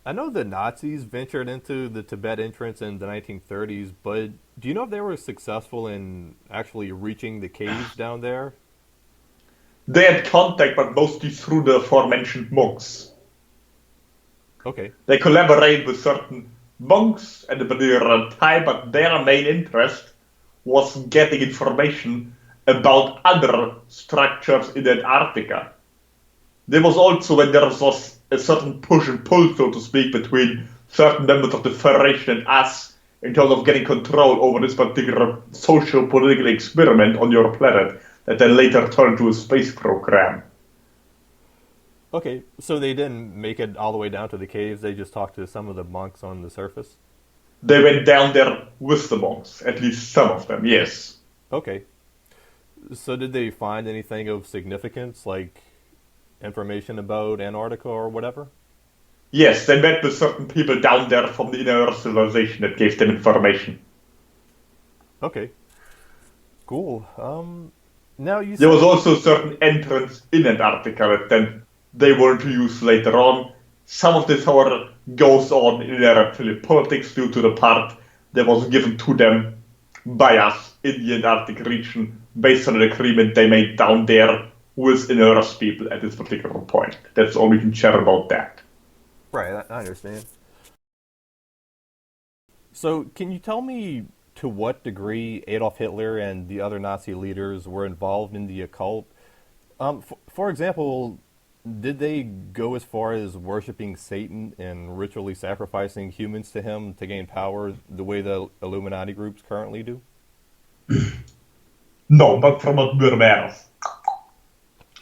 I know the Nazis ventured into the Tibet entrance in the 1930s, but do you know if they were successful in actually reaching the caves down there? They had contact, but mostly through the aforementioned monks. Okay. They collaborate with certain monks at a particular time, but their main interest was getting information about other structures in Antarctica. There was also when there was a certain push and pull, so to speak, between certain members of the Federation and us in terms of getting control over this particular social political experiment on your planet that then later turned to a space program. Okay, so they didn't make it all the way down to the caves. They just talked to some of the monks on the surface. They went down there with the monks, at least some of them, yes. Okay. So did they find anything of significance, like information about Antarctica or whatever? Yes, they met with certain people down there from the inner civilization that gave them information. Okay. Cool. Now you There was said also certain entrance in Antarctica that then they were to use later on. Some of this, however, goes on in their reptilian politics due to the part that was given to them by us in the Antarctic region based on an agreement they made down there with Earth people at this particular point. That's all we can share about that. right. I understand. So can you tell me to what degree Adolf Hitler and the other Nazi leaders were involved in the occult? For example, did they go as far as worshiping Satan and ritually sacrificing humans to him to gain power the way the Illuminati groups currently do? No, but from what we're aware of.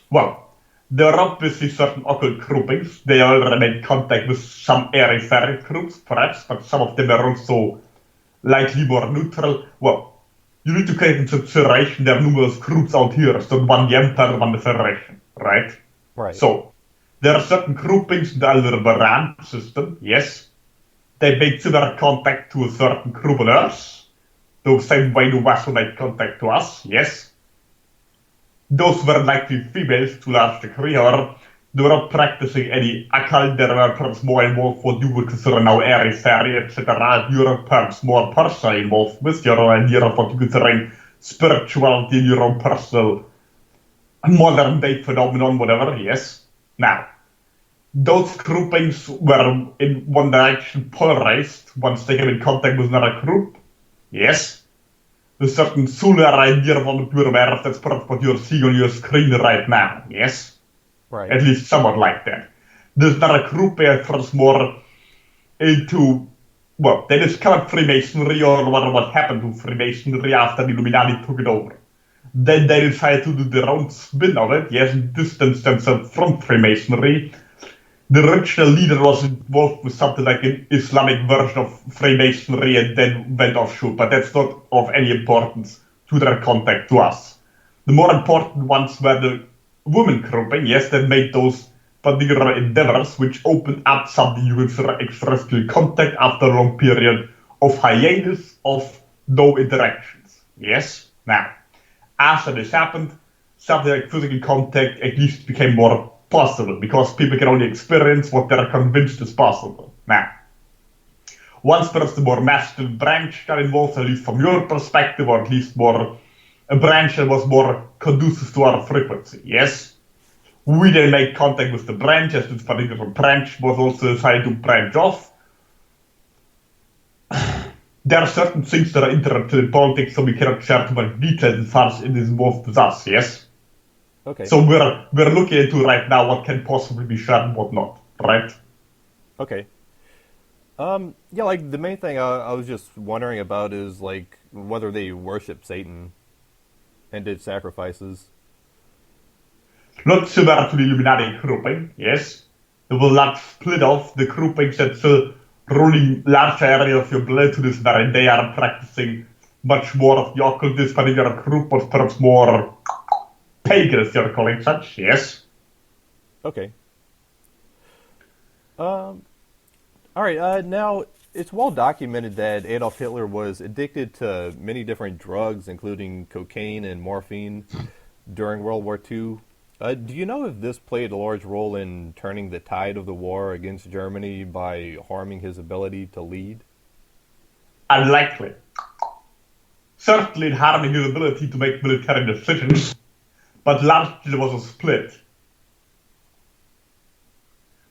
Well, there are obviously certain occult groupings. They already made contact with some airy-fairy groups, perhaps, but some of them are also likely more neutral. Well, you need to take into consideration there are numerous groups out here, so one the Empire, one the Federation, right? Right. So, there are certain groupings in the Aldebaran system, yes. They made similar contact to a certain group on Earth, the same way the West made contact to us, yes. Those were likely females to a large degree, or they were not practicing any occult, they were perhaps more involved what you would consider now airy fairy, etc. You're perhaps more personally involved with your own idea of what you consider spirituality in your own personal modern day phenomenon, whatever, yes. Now, those groupings were in one direction polarized once they came in contact with another group, yes. A certain solar idea of what you're aware of, that's perhaps what you're seeing on your screen right now, yes? Right. At least somewhat like that. There's not a group that was more into, well, they discovered Freemasonry or what happened to Freemasonry after the Illuminati took it over. Then they decided to do their own spin of it, yes, distance themselves from Freemasonry. The original leader was involved with something like an Islamic version of Freemasonry and then went offshore, but that's not of any importance to their contact to us. The more important ones were the women grouping, yes, that made those particular endeavors, which opened up something you consider extraterrestrial contact after a long period of hiatus of no interactions. Yes? Now, after this happened, something like physical contact at least became more possible because people can only experience what they're convinced is possible. Now, once there's the more massive branch got involved, at least from your perspective, or at least more a branch that was more conducive to our frequency, yes? We then made contact with the branch as this particular branch was also decided to branch off. There are certain things that are interrupted in politics, so we cannot share too much detail as far as it is involved with us, yes? Okay. So we're looking into right now what can possibly be shared and what not, right? Okay. Yeah, like the main thing I was just wondering about is like whether they worship Satan and did sacrifices. Not similar to the Illuminati grouping, yes. They will not split off the groupings that still ruling large area of your blood to this wherein they are practicing much more of the occult. This particular group was perhaps more pagan, as you're calling such, yes. Okay. Um, all right. Now it's well documented that Adolf Hitler was addicted to many different drugs, including cocaine and morphine, during World War II. Do you know if this played a large role in turning the tide of the war against Germany by harming his ability to lead? Unlikely. Certainly harming his ability to make military decisions, but largely there was a split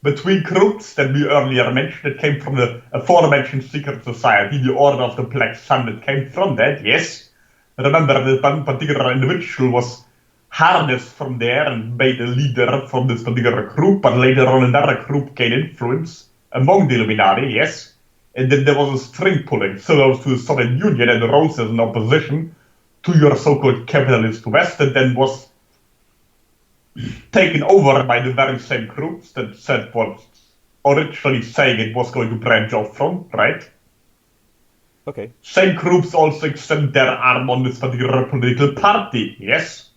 between groups that we earlier mentioned that came from the aforementioned secret society, the Order of the Black Sun that came from that, yes. Remember that one particular individual was harnessed from there and made a leader from this particular group, but later on another group gained influence among the Illuminati, yes. And then there was a string pulling, similar to the Soviet Union, and rose as an opposition to your so-called capitalist West, and then was taken over by the very same groups that said was originally saying it was going to branch off from, right? Okay. Same groups also extend their arm on this particular political party, yes?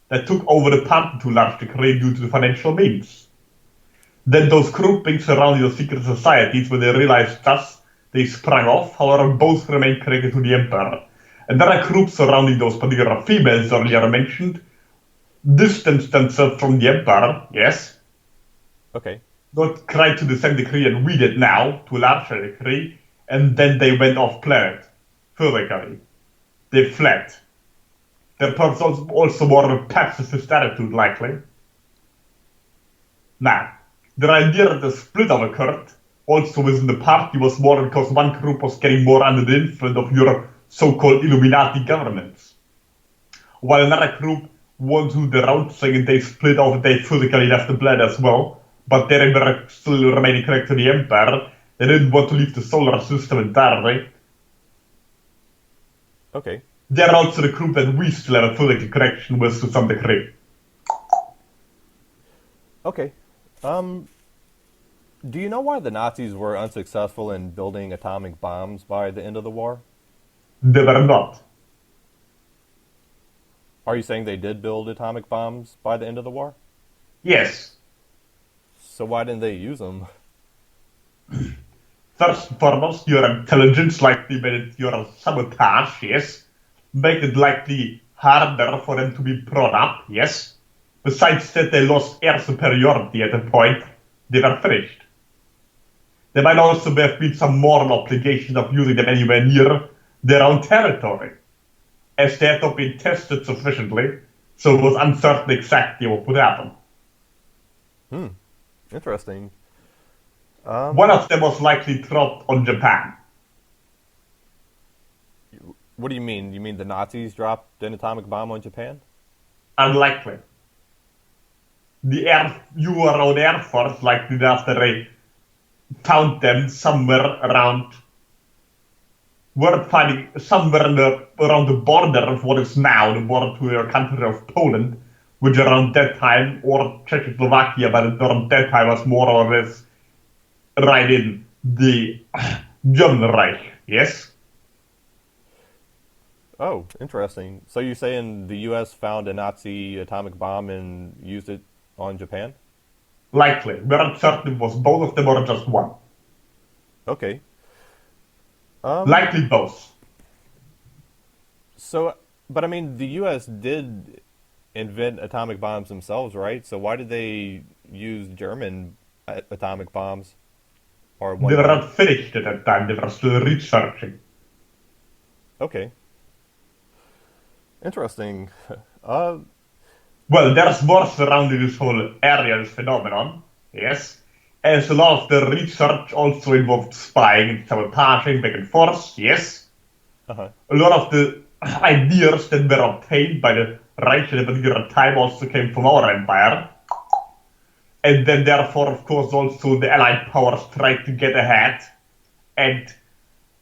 That took over the party to a large degree due to the financial means. Then those groupings surrounding the secret societies, when they realized thus, they sprang off, however both remained connected to the emperor. And there are groups surrounding those particular females earlier mentioned, distanced themselves from the emperor, yes? Okay. Not quite to the same degree as we did now, to a larger degree, and then they went off planet, physically. They fled. Their purpose also more of a pacifist attitude, likely. Now, the idea that the split up occurred, also within the party, was more because one group was getting more under the influence of your so-called Illuminati governments, while another group wanted to do their own thing and they split off and they physically left the planet as well, but they were still remaining connected to the Empire. They didn't want to leave the solar system entirely. Okay. They're also the group that we still have a physical connection with to some degree. Okay. Do you know why the Nazis were unsuccessful in building atomic bombs by the end of the war? They were not. Are you saying they did build atomic bombs by the end of the war? Yes. So why didn't they use them? First and foremost, your intelligence likely made it your sabotage, yes. Make it likely harder for them to be brought up, yes. Besides that, they lost air superiority at the point they were finished. There might also have been some moral obligation of using them anywhere near their own territory, as they had not been tested sufficiently, so it was uncertain exactly what would happen. Interesting. One of them was likely dropped on Japan. What do you mean? You mean the Nazis dropped an atomic bomb on Japan? Unlikely. The our Air Force likely after they found them somewhere around were fighting somewhere around the border of what is now the border to your country of Poland, which around that time, or Czechoslovakia, but around that time was more or less right in the German Reich, yes? Oh, interesting. So you're saying the U.S. found a Nazi atomic bomb and used it on Japan? Likely. We're uncertain it was both of them or just one. Okay. Likely both. So, but I mean, the U.S. did invent atomic bombs themselves, right? So why did they use German atomic bombs? Or They were not finished at that time. They were still researching. Okay. Interesting. Well, there's more surrounding this whole area, this phenomenon, yes. As a lot of the research also involved spying and sabotaging back and forth, yes. Uh-huh. A lot of the ideas that were obtained by the Reich at a particular time also came from our empire. And then therefore, of course, also the Allied powers tried to get ahead and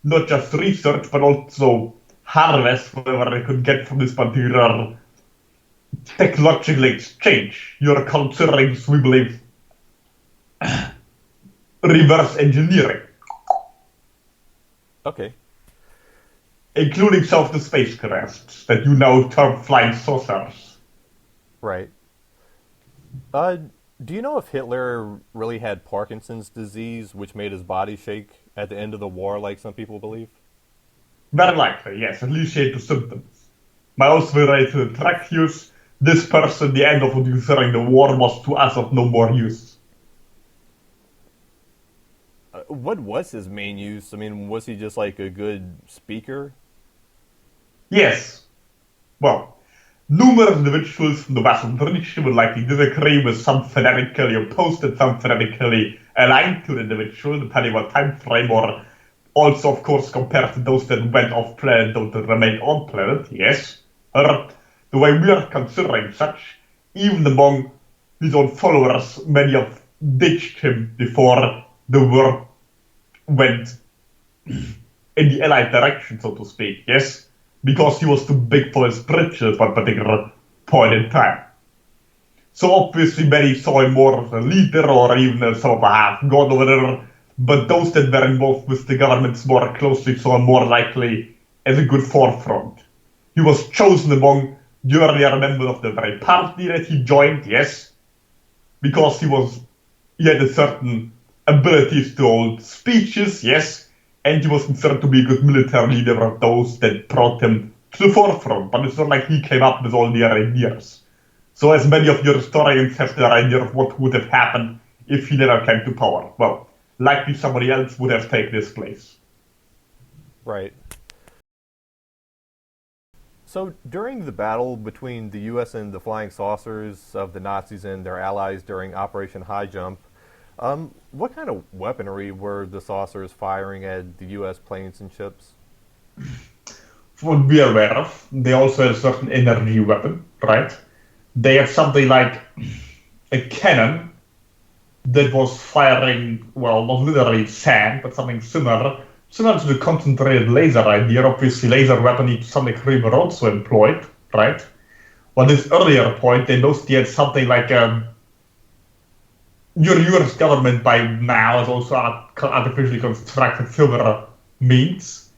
not just research, but also harvest whatever they could get from this particular technological exchange. You're considering, we believe, reverse engineering. Okay. Including some of the spacecrafts that you now term flying saucers. Right. Do you know if Hitler really had Parkinson's disease, which made his body shake at the end of the war, like some people believe? Very likely, yes, at least he had the symptoms. Might also be related to the tracheus, this person, the end of during the war, was to us of no more use. What was his main use? I mean, was he just like a good speaker? Yes, well, numerous individuals from the Western tradition would likely disagree with some phonetically opposed and some phonetically aligned to the individual, depending on time frame, or also, of course, compared to those that went off planet, those that remained on planet, yes. Or the way we are considering such, even among his own followers, many have ditched him before the war went in the allied direction, so to speak, yes? Because he was too big for his britches at a particular point in time. So obviously many saw him more as a leader or even as sort of a half-god or whatever, but those that were involved with the governments more closely saw him more likely as a good forefront. He was chosen among the earlier members of the very party that he joined, yes, because he had a certain abilities to hold speeches, yes, and he was considered to be a good military leader of those that brought him to the forefront. But it's not like he came up with all the ideas. So as many of your historians have their idea of what would have happened if he never came to power. Well, likely somebody else would have taken his place. Right. So during the battle between the U.S. and the flying saucers of the Nazis and their allies during Operation Highjump, what kind of weaponry were the saucers firing at the U.S. planes and ships? For what we are aware of, they also had a certain energy weapon, right? They had something like a cannon that was firing, well, not literally sand, but something similar to the concentrated laser idea. Obviously, laser weaponry to some degree were also employed, right? But this earlier point, they mostly had something like your US government by now has also artificially constructed similar means,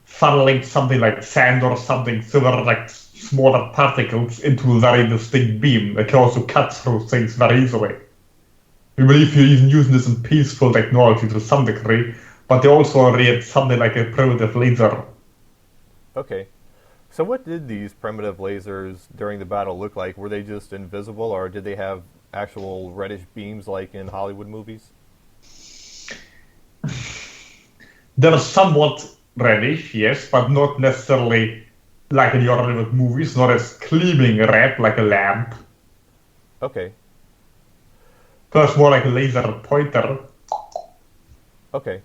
funneling something like sand or something similar, like smaller particles, into a very distinct beam that can also cut through things very easily. We believe you're even using this in peaceful technology to some degree, but they also already had something like a primitive laser. Okay. So what did these primitive lasers during the battle look like? Were they just invisible, or did they have actual reddish beams like in Hollywood movies? They're somewhat reddish, yes, but not necessarily like in the Hollywood movies, not as gleaming red like a lamp. Okay. First, more like a laser pointer. Okay.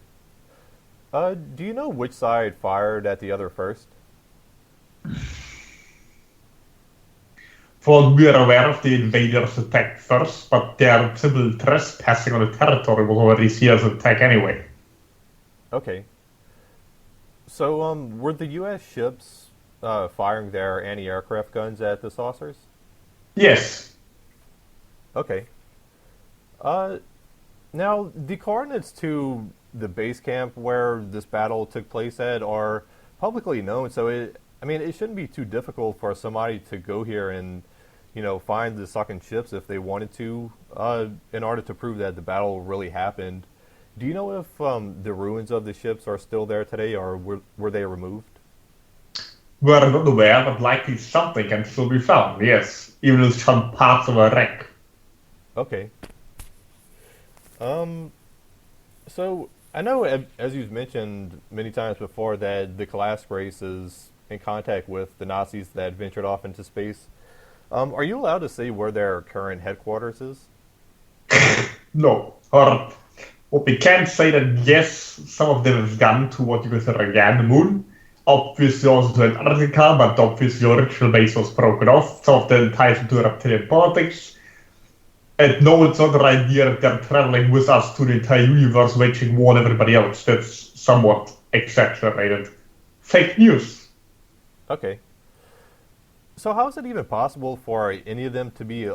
Do you know which side fired at the other first? For what we are aware of, the invaders attacked first, but their simple trespassing on the territory was already seen as an attack anyway. Okay. So, were the U.S. ships firing their anti-aircraft guns at the saucers? Yes, Okay. Uh, Now, the coordinates to the base camp where this battle took place at are publicly known, so it shouldn't be too difficult for somebody to go here and, find the sunken ships if they wanted to, in order to prove that the battle really happened. Do you know if the ruins of the ships are still there today, or were they removed? we're not aware, but likely something can still be found, yes, even in some parts of a wreck. Okay. Um, So I know, as you've mentioned many times before, that the KALASK race is in contact with the Nazis that ventured off into space. Are you allowed to say where their current headquarters is? No, or what we can say that yes, some of them have gone to what you consider again the moon. Obviously also to Antarctica, but obviously the original base was broken off. Some of them ties into reptilian politics. And no, it's not the idea that they're traveling with us to the entire universe, waging war on everybody else. That's somewhat exaggerated. Fake news. Okay. So how is it even possible for any of them to be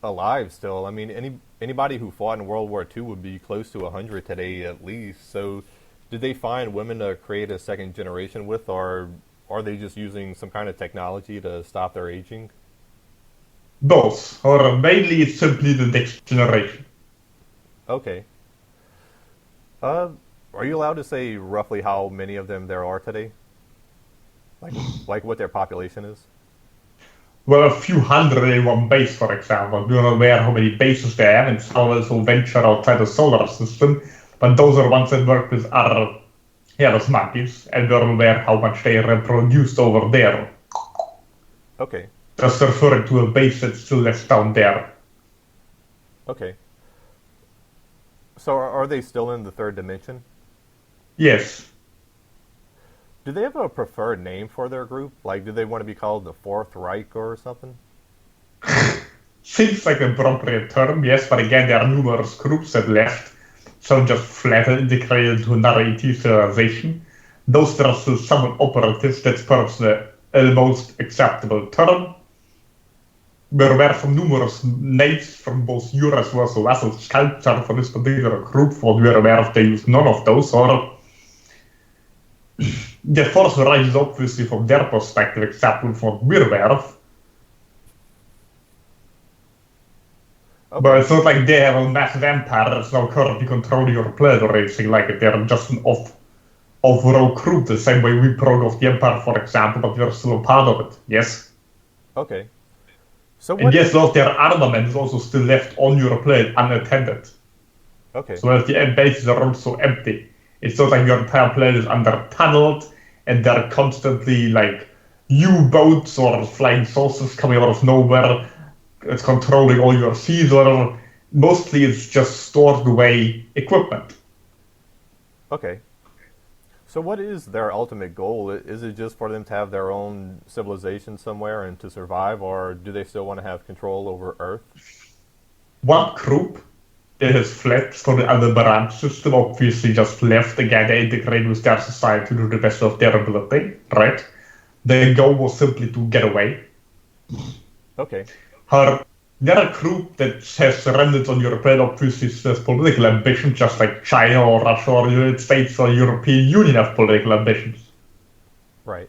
alive still? I mean, anybody who fought in World War II would be close to 100 today at least. So did they find women to create a second generation with, or are they just using some kind of technology to stop their aging? Both, or mainly it's simply the next generation. Okay. Uh, are you allowed to say roughly how many of them there are today? Like, like what their population is? Well, a few hundred in one base, for example. We're not aware how many bases they have, and some also venture outside the solar system. But those are ones that work with other Earth monkeys, and we're aware how much they reproduced over there. Okay. Just referring to a base that's still left down there. Okay. So are they still in the third dimension? Yes. Do they have a preferred name for their group? Like, do they want to be called the Fourth Reich or something? Seems like an appropriate term, yes, but again, there are numerous groups that left. Some just flat integrated into another ET civilization. Those that are still somewhat operative, that's perhaps the most acceptable term. We're aware from numerous names from both your as well as the sculpture for this particular group. What we're aware of, they use none of those, or the Fourth Reich is obviously from their perspective acceptable for what we're aware of. Okay. But it's not like they have a massive empire that's now currently controlling your planet or anything like it. They're just an overall group, the same way we broke off the empire, for example, but we're still a part of it, yes? Okay. So and yes, all their armament is also still left on your planet unattended. Okay. So as the bases are also empty. It's not like your entire planet is under-tunneled, and there are constantly, like, U-boats or flying saucers coming out of nowhere. It's controlling all your seas, or whatever. Mostly it's just stored away equipment. Okay. So what is their ultimate goal? Is it just for them to have their own civilization somewhere and to survive, or do they still want to have control over Earth? One group that has fled from the other branch system obviously just left again to integrate with their society to the best of their ability, right? Their goal was simply to get away. Okay. The other group that has remnants on your planet obviously has political ambitions, just like China or Russia or the United States or European Union have political ambitions. Right.